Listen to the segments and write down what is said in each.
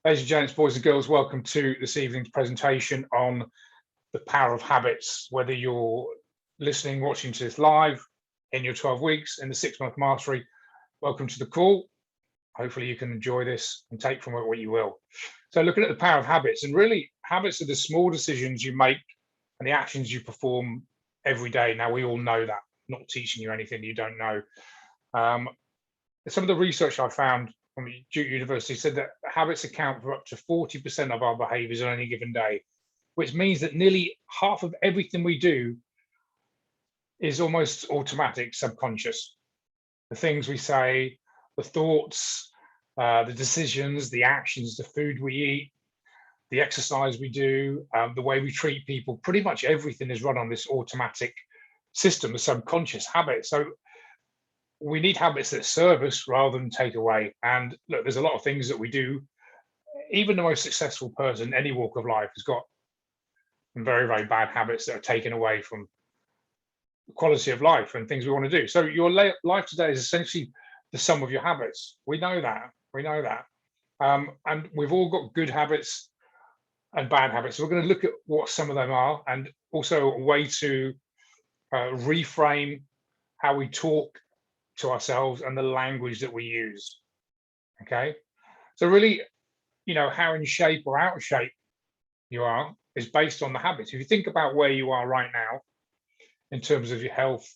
Ladies and gents, boys and girls, welcome to this evening's presentation on the power of habits. Whether you're listening, watching to this live, in your 12 weeks, in the 6-month mastery, welcome to the call. Hopefully you can enjoy this and take from it what you will. So looking at the power of habits, and really habits are the small decisions you make and the actions you perform every day. Now, we all know that, not teaching you anything you don't know. Some of the research I found from Duke University said that habits account for up to 40% of our behaviors on any given day, which means that nearly half of everything we do is almost automatic, subconscious. The things we say, the thoughts, the decisions, the actions, the food we eat, the exercise we do, the way we treat people, pretty much everything is run on this automatic system, a subconscious habit. So we need habits that serve us rather than take away. And look, there's a lot of things that we do. Even the most successful person in any walk of life has got some very, very bad habits that are taken away from the quality of life and things we want to do. So your life today is essentially the sum of your habits. We know that. We know that. And we've all got good habits and bad habits. So we're going to look at what some of them are, and also a way to reframe how we talk to ourselves and the language that we use. Okay, so really, how in shape or out of shape you are is based on the habits. If you think about where you are right now in terms of your health,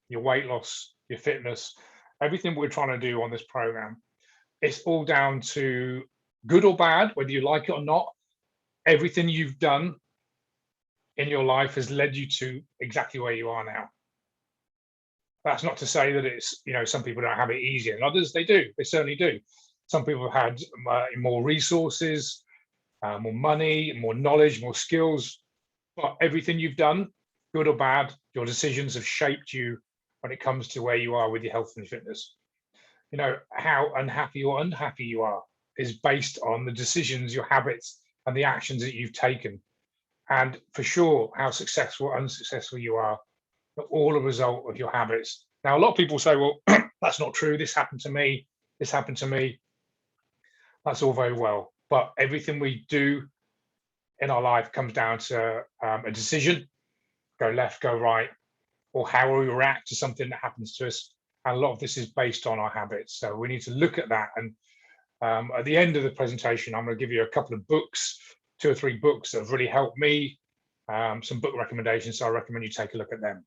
your weight loss, your fitness, everything we're trying to do on this program, it's all down to, good or bad, whether you like it or not, everything you've done in your life has led you to exactly where you are now. That's not to say that it's, some people don't have it easier than others. They do. They certainly do. Some people have had more resources, more money, more knowledge, more skills. But everything you've done, good or bad, your decisions have shaped you when it comes to where you are with your health and fitness. How unhappy or unhappy you are is based on the decisions, your habits, and the actions that you've taken. And for sure, how successful or unsuccessful you are, all a result of your habits. Now, a lot of people say, well, that's not true. This happened to me. This happened to me. That's all very well. But everything we do in our life comes down to a decision, go left, go right, or how we react to something that happens to us. And a lot of this is based on our habits. So we need to look at that. And at the end of the presentation, I'm going to give you a couple of books, 2 or 3 books that have really helped me, some book recommendations. So I recommend you take a look at them.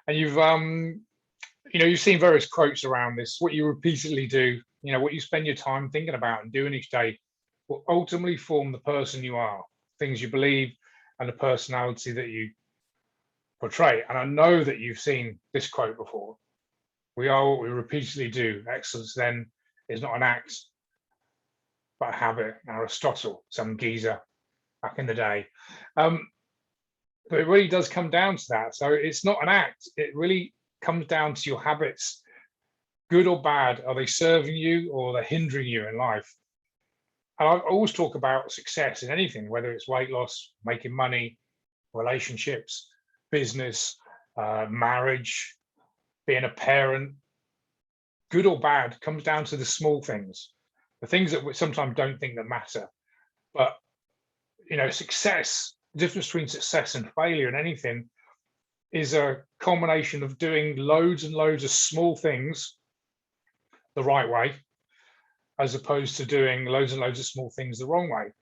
And you've seen various quotes around this. What you repeatedly do, what you spend your time thinking about and doing each day will ultimately form the person you are, things you believe, and the personality that you portray. And I know that you've seen this quote before. We are what we repeatedly do. Excellence then is not an act, but a habit. Aristotle, some geezer back in the day. But it really does come down to that. So it's not an act. It really comes down to your habits. Good or bad, are they serving you or are they hindering you in life? And I always talk about success in anything, whether it's weight loss, making money, relationships, business, marriage, being a parent. Good or bad comes down to the small things, the things that we sometimes don't think that matter. But, success, the difference between success and failure in anything is a combination of doing loads and loads of small things the right way, as opposed to doing loads and loads of small things the wrong way.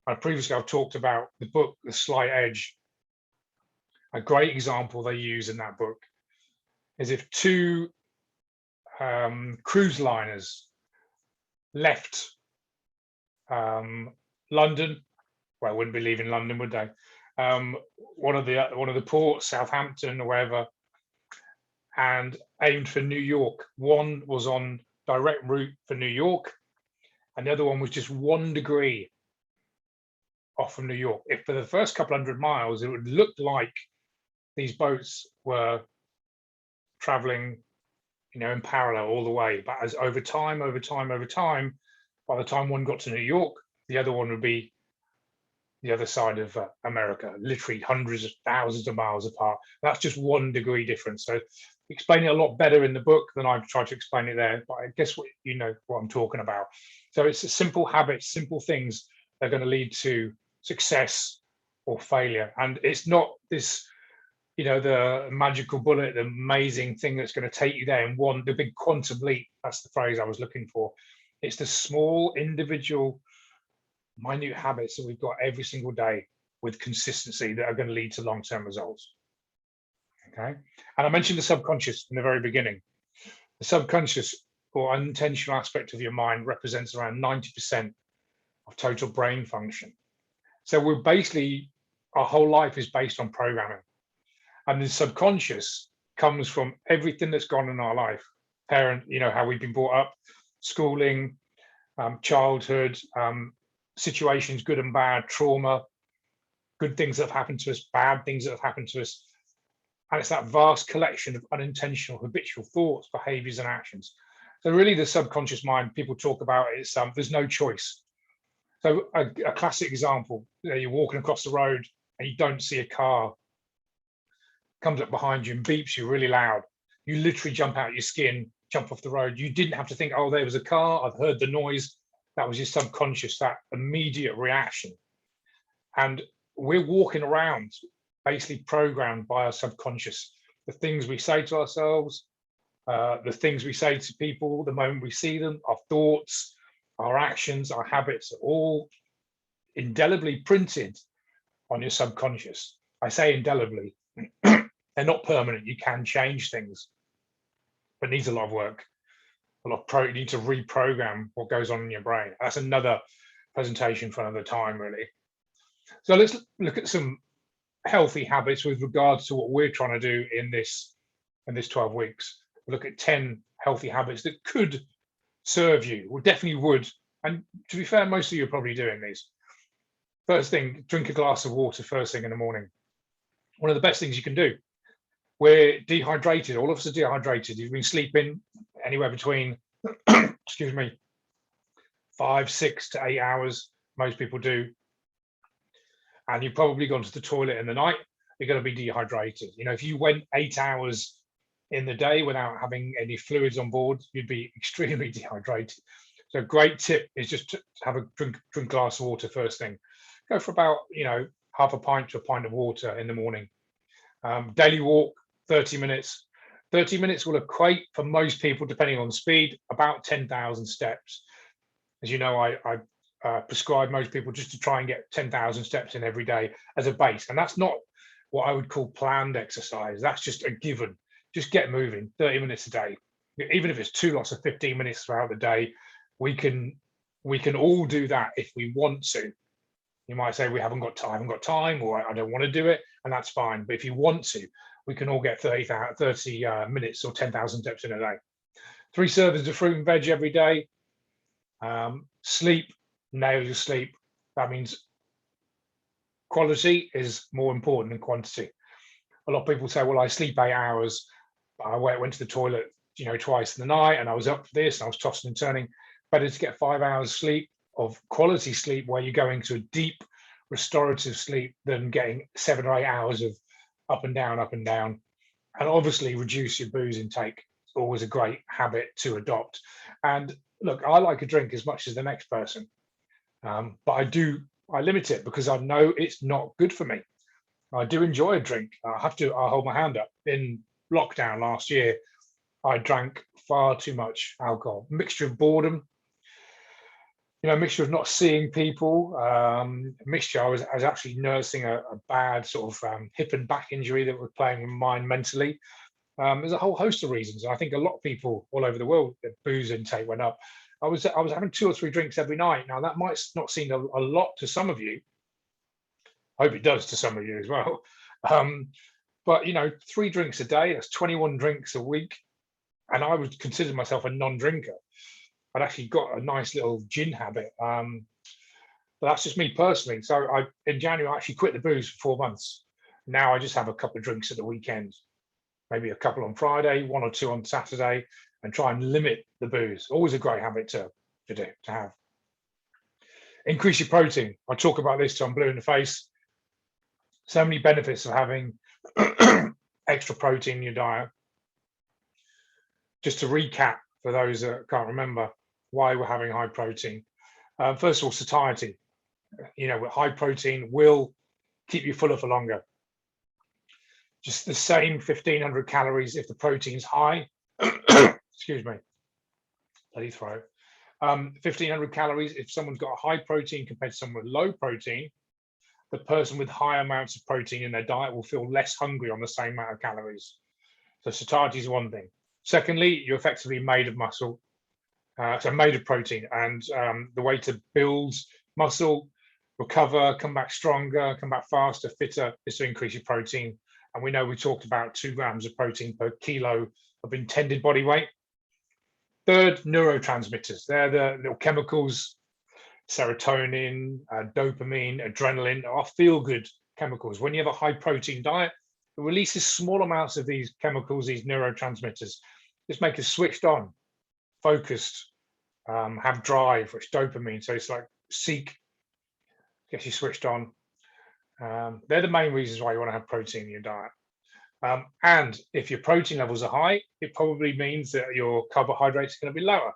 And previously, I've talked about the book, The Slight Edge. A great example they use in that book is if 2 cruise liners left London. Well, wouldn't be leaving London, would they? One of the ports, Southampton or wherever, and aimed for New York. One was on direct route for New York, and the other one was just 1 degree off from New York. If for the first couple 100 miles, it would look like these boats were traveling, in parallel all the way. But as over time, by the time one got to New York, the other one would be the other side of America, literally hundreds of thousands of miles apart. That's just 1 degree difference. So explain it a lot better in the book than I've tried to explain it there, but I guess you know what I'm talking about. So it's a simple habits, simple things that are going to lead to success or failure. And it's not this, you know, the magical bullet, the amazing thing that's going to take you there in one, the big quantum leap. That's the phrase I was looking for. It's the small, individual, minute habits that we've got every single day with consistency that are going to lead to long-term results. Okay. And I mentioned the subconscious in the very beginning. The subconscious or unintentional aspect of your mind represents around 90% of total brain function. So we're basically, our whole life is based on programming. And the subconscious comes from everything that's gone in our life. Parent, you know, how we've been brought up, schooling, childhood, situations, good and bad, trauma, good things that have happened to us, bad things that have happened to us. And it's that vast collection of unintentional habitual thoughts, behaviors, and actions. So really the subconscious mind, people talk about it, it's there's no choice. So a classic example, you're walking across the road and you don't see a car, comes up behind you and beeps you really loud. You literally jump out your skin, jump off the road. You didn't have to think, oh, there was a car, I've heard the noise. That was your subconscious, that immediate reaction. And we're walking around basically programmed by our subconscious. The things we say to ourselves, the things we say to people, the moment we see them, our thoughts, our actions, our habits are all indelibly printed on your subconscious. I say indelibly. They're not permanent. You can change things, but it needs a lot of work. You need to reprogram what goes on in your brain. That's another presentation for another time, really. So let's look at some healthy habits with regards to what we're trying to do in this 12 weeks. Look at 10 healthy habits that could serve you, or definitely would. And to be fair, most of you are probably doing these. First thing, drink a glass of water first thing in the morning. One of the best things you can do. We're dehydrated. All of us are dehydrated. You've been sleeping anywhere between, excuse me, 5, 6 to 8 hours. Most people do. And you've probably gone to the toilet in the night. You're going to be dehydrated. You know, if you went 8 hours in the day without having any fluids on board, you'd be extremely dehydrated. So a great tip is just to have a drink glass of water first thing. Go for about, you know, half a pint to a pint of water in the morning. Daily walk, 30 minutes. 30 minutes will equate for most people, depending on speed, about 10,000 steps. As you know, I prescribe most people just to try and get 10,000 steps in every day as a base. And that's not what I would call planned exercise. That's just a given. Just get moving, 30 minutes a day. Even if it's 2 lots of 15 minutes throughout the day, we can all do that if we want to. You might say we haven't got time, or I don't want to do it, and that's fine. But if you want to, we can all get 30 minutes or 10,000 steps in a day. 3 servings of fruit and veg every day. Sleep, nail your sleep. That means quality is more important than quantity. A lot of people say, well, I sleep 8 hours. I went to the toilet, you know, twice in the night, and I was up for this, and I was tossing and turning. Better to get 5 hours sleep, of quality sleep, where you're going to a deep restorative sleep, than getting 7 or 8 hours of up and down. And obviously reduce your booze intake. It's always a great habit to adopt. And look, I like a drink as much as the next person, but I limit it because I know it's not good for me. I do enjoy a drink. I'll hold my hand up. In lockdown last year, I drank far too much alcohol. Mixture of boredom, you know, mixture of not seeing people, mixture. I was actually nursing a bad sort of hip and back injury that was playing with my mind mentally. There's a whole host of reasons. I think a lot of people all over the world, their booze intake went up. I was having 2 or 3 drinks every night. Now that might not seem a lot to some of you. I hope it does to some of you as well. But you know, 3 drinks a day, that's 21 drinks a week. And I would consider myself a non-drinker. I'd actually got a nice little gin habit. But that's just me personally. So in January, I actually quit the booze for 4 months. Now I just have a couple of drinks at the weekend, maybe a couple on Friday, 1 or 2 on Saturday, and try and limit the booze. Always a great habit to have. Increase your protein. I talk about this till I'm blue in the face. So many benefits of having extra protein in your diet. Just to recap for those that can't remember why we're having high protein. First of all, satiety. High protein will keep you fuller for longer. Just the same 1,500 calories if the protein's high. Excuse me, bloody throat. 1,500 calories if someone's got a high protein compared to someone with low protein. The person with high amounts of protein in their diet will feel less hungry on the same amount of calories. So satiety is one thing. Secondly, you're effectively made of muscle, so made of protein, and the way to build muscle, recover, come back stronger, come back faster, fitter, is to increase your protein. And we know we talked about 2 grams of protein per kilo of intended body weight. Third, neurotransmitters. They're the little chemicals, serotonin, dopamine, adrenaline, are feel-good chemicals. When you have a high protein diet, it releases small amounts of these chemicals, these neurotransmitters. Just make us switched on, focused, have drive, which dopamine. So it's like seek, gets you switched on. They're the main reasons why you want to have protein in your diet. And if your protein levels are high, it probably means that your carbohydrates are going to be lower.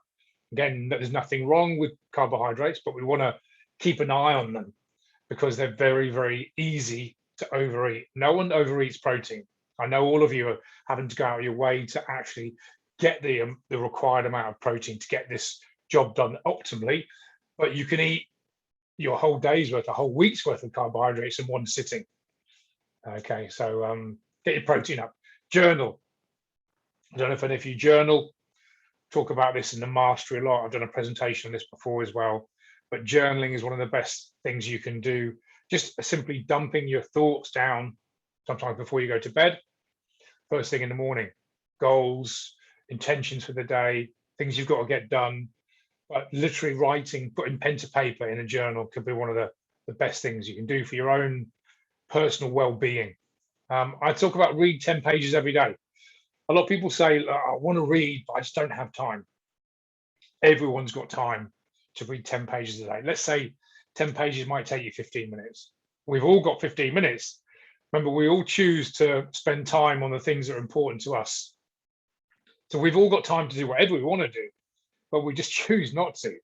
Again, there's nothing wrong with carbohydrates, but we want to keep an eye on them because they're very, very easy to overeat. No one overeats protein. I know all of you are having to go out of your way to actually get the required amount of protein to get this job done optimally, but you can eat your whole day's worth, a whole week's worth of carbohydrates in one sitting. Okay, so get your protein up. Journal. I don't know if any of you journal. Talk about this in the mastery a lot. I've done a presentation on this before as well, but journaling is one of the best things you can do. Just simply dumping your thoughts down sometimes before you go to bed, first thing in the morning. Goals, intentions for the day, things you've got to get done. But literally writing, putting pen to paper in a journal could be one of the best things you can do for your own personal well-being. I talk about read 10 pages every day. A lot of people say, I want to read, but I just don't have time. Everyone's got time to read 10 pages a day. Let's say 10 pages might take you 15 minutes. We've all got 15 minutes. Remember, we all choose to spend time on the things that are important to us. So we've all got time to do whatever we want to do, but we just choose not to.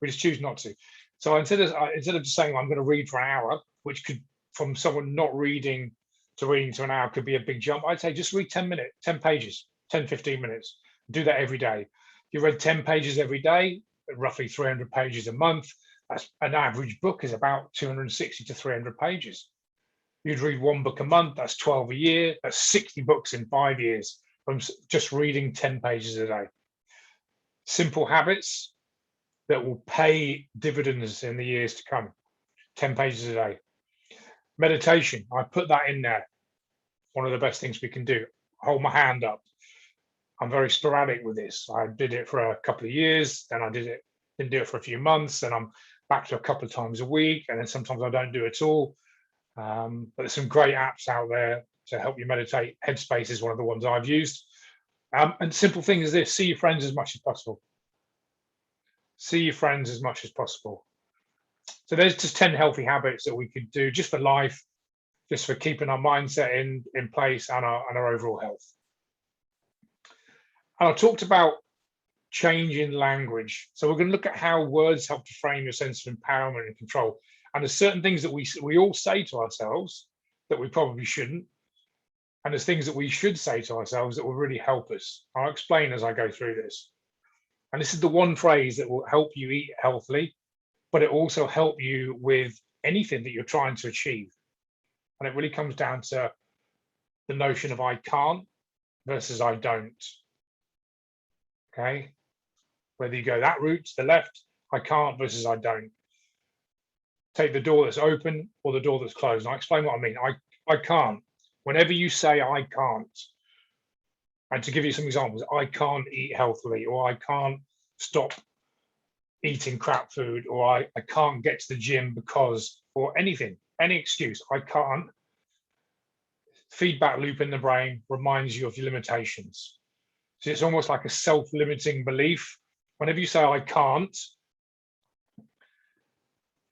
We just choose not to. So instead of just saying I'm going to read for an hour, which could, from someone not reading to reading to an hour, could be a big jump, I'd say just read 10 minutes, 10 pages, 10, 15 minutes. Do that every day. If you read 10 pages every day, roughly 300 pages a month, that's an average book is about 260 to 300 pages. You'd read 1 book a month, that's 12 a year, that's 60 books in 5 years from just reading 10 pages a day. Simple habits that will pay dividends in the years to come. 10 pages a day. Meditation, I put that in there. One of the best things we can do. Hold my hand up. I'm very sporadic with this. I did it for a couple of years, then I didn't do it for a few months, and I'm back to a couple of times a week, and then sometimes I don't do it at all. But there's some great apps out there to help you meditate. Headspace is one of the ones I've used. And simple thing is this: see your friends as much as possible. See your friends as much as possible. So there's just 10 healthy habits that we could do just for life, just for keeping our mindset in place and our overall health. And I talked about changing language. So we're going to look at how words help to frame your sense of empowerment and control. And there's certain things that we all say to ourselves that we probably shouldn't. And there's things that we should say to ourselves that will really help us. I'll explain as I go through this. And this is the one phrase that will help you eat healthily, but it also help you with anything that you're trying to achieve. And it really comes down to the notion of I can't versus I don't. Okay. Whether you go that route to the left, I can't versus I don't. Take the door that's open or the door that's closed. And I'll explain what I mean. I can't. Whenever you say I can't, and to give you some examples, I can't eat healthily, or I can't stop eating crap food, or I can't get to the gym because, or anything, any excuse, I can't. Feedback loop in the brain reminds you of your limitations. So it's almost like a self-limiting belief. Whenever you say I can't,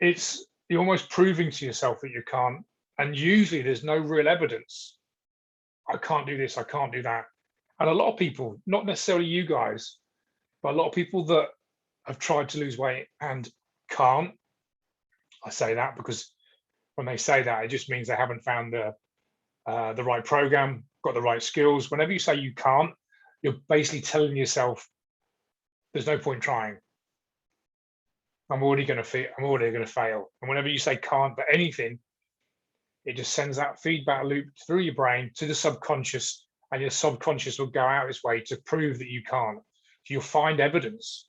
you're almost proving to yourself that you can't. And usually there's no real evidence. I can't do this, I can't do that. And a lot of people, not necessarily you guys, but a lot of people that have tried to lose weight and can't. I say that because when they say that, it just means they haven't found the right program, got the right skills. Whenever you say you can't, you're basically telling yourself there's no point trying. I'm already going to fail. And whenever you say can't for anything, it just sends that feedback loop through your brain to the subconscious, and your subconscious will go out its way to prove that you can't. So you'll find evidence.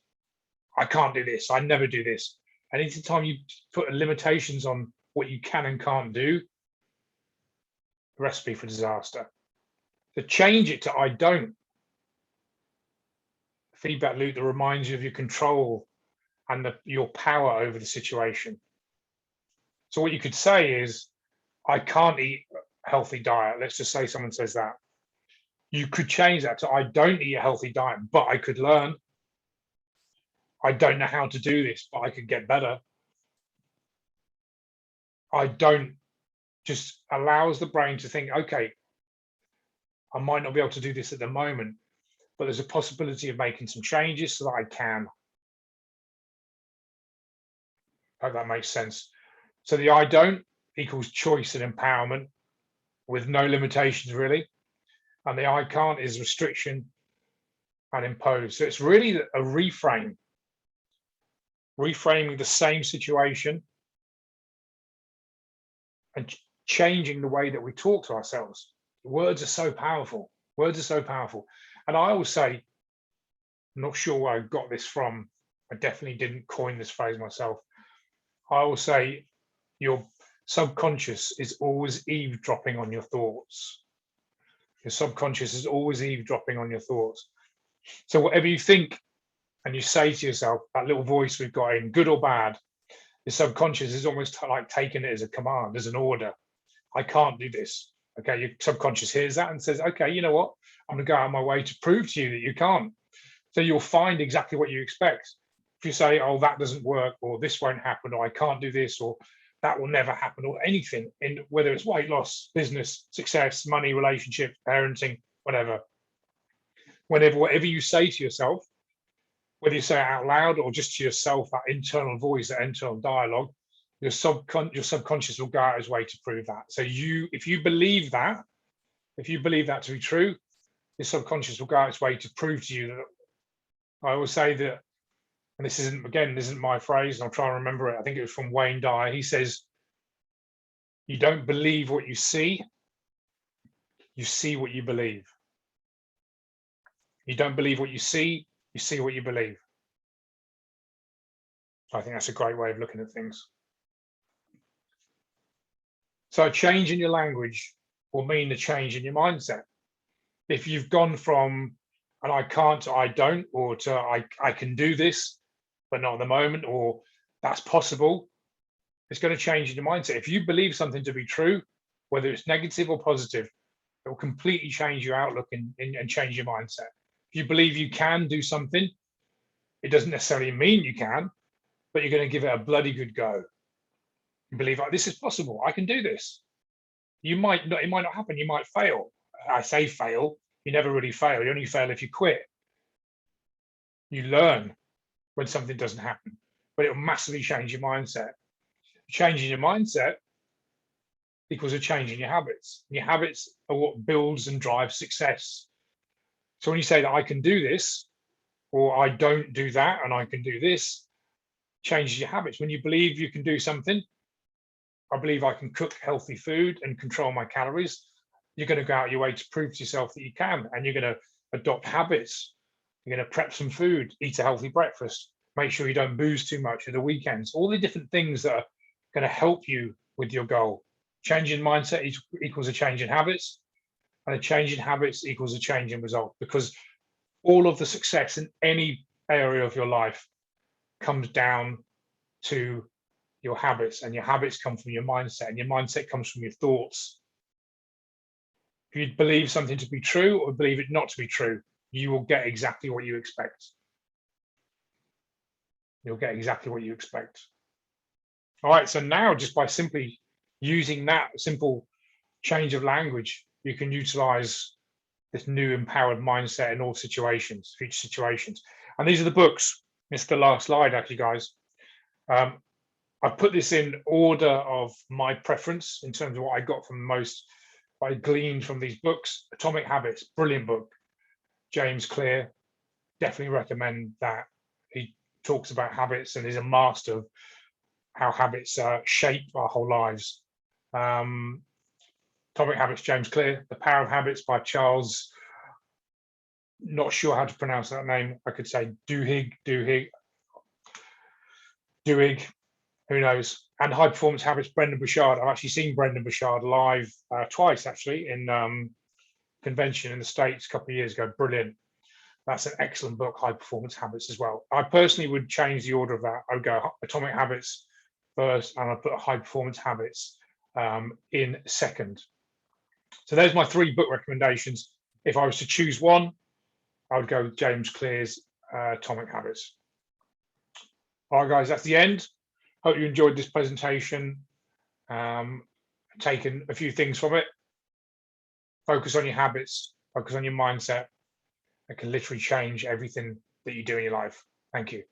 I can't do this. I never do this. And anytime you put limitations on what you can and can't do, recipe for disaster. To change it to I don't. Feedback loop that reminds you of your control and your power over the situation. So what you could say is, I can't eat a healthy diet. Let's just say someone says that. You could change that to I don't eat a healthy diet, but I could learn. I don't know how to do this, but I could get better. I don't, just allows the brain to think, okay, I might not be able to do this at the moment, but there's a possibility of making some changes so that I can. I hope that makes sense. So the I don't equals choice and empowerment with no limitations really. And the I can't is restriction and impose. So it's really a reframing the same situation and changing the way that we talk to ourselves. Words are so powerful. Words are so powerful. And I always say, I'm not sure where I got this from. I definitely didn't coin this phrase myself. I will say your subconscious is always eavesdropping on your thoughts. Your subconscious is always eavesdropping on your thoughts. So whatever you think and you say to yourself, that little voice we've got in, good or bad, your subconscious is almost like taking it as a command, as an order. I can't do this. Okay, your subconscious hears that and says, okay, you know what? I'm going to go out of my way to prove to you that you can't. So you'll find exactly what you expect. If you say, oh, that doesn't work, or this won't happen, or I can't do this, or that will never happen, or anything, in whether it's weight loss, business, success, money, relationship, parenting, whatever. Whatever you say to yourself, whether you say it out loud or just to yourself, that internal voice, that internal dialogue, your subconscious will go out its way to prove that. So if you believe that to be true, your subconscious will go out its way to prove to you that. I always say that, and this isn't my phrase, and I'll try and remember it. I think it was from Wayne Dyer. He says, you don't believe what you see what you believe. You don't believe what you see what you believe. I think that's a great way of looking at things. So a change in your language will mean a change in your mindset. If you've gone from and I can't to I don't, or to I can do this, but not at the moment, or that's possible, it's going to change your mindset. If you believe something to be true, whether it's negative or positive, it will completely change your outlook and change your mindset. If you believe you can do something, it doesn't necessarily mean you can, but you're going to give it a bloody good go. You believe, like, this is possible, I can do this. It might not happen, you might fail. I say fail, you never really fail. You only fail if you quit. You learn when something doesn't happen, but it will massively change your mindset. Changing your mindset equals a change in your habits. Your habits are what builds and drives success. So when you say that I can do this, or I don't do that, and I can do this, changes your habits. When you believe you can do something, I believe I can cook healthy food and control my calories, you're going to go out your way to prove to yourself that you can, and you're going to adopt habits. You're going to prep some food, eat a healthy breakfast, make sure you don't booze too much at the weekends, all the different things that are going to help you with your goal. Change in mindset equals a change in habits, and a change in habits equals a change in result, because all of the success in any area of your life comes down to your habits, and your habits come from your mindset, and your mindset comes from your thoughts. If you believe something to be true or believe it not to be true, you will get exactly what you expect. You'll get exactly what you expect. All right, so now just by simply using that simple change of language, you can utilize this new empowered mindset in all situations, future situations. And these are the books. It's the last slide, actually, guys. I've put this in order of my preference in terms of what I got from most, what I gleaned from these books. Atomic Habits, brilliant book. James Clear, definitely recommend that. He talks about habits and is a master of how habits shape our whole lives. Atomic Habits, James Clear. The Power of Habits by Charles, not sure how to pronounce that name. I could say Duhigg, who knows? And High Performance Habits, Brendan Burchard. I've actually seen Brendan Burchard live twice, actually, in convention in the States a couple of years ago. Brilliant. That's an excellent book, High Performance Habits as well. I personally would change the order of that. I would go Atomic Habits first, and I'd put High Performance Habits in second. So there's my 3 book recommendations. If I was to choose one, I would go with James Clear's Atomic Habits. All right, guys, that's the end. Hope you enjoyed this presentation. Taken a few things from it. Focus on your habits, focus on your mindset. It can literally change everything that you do in your life. Thank you.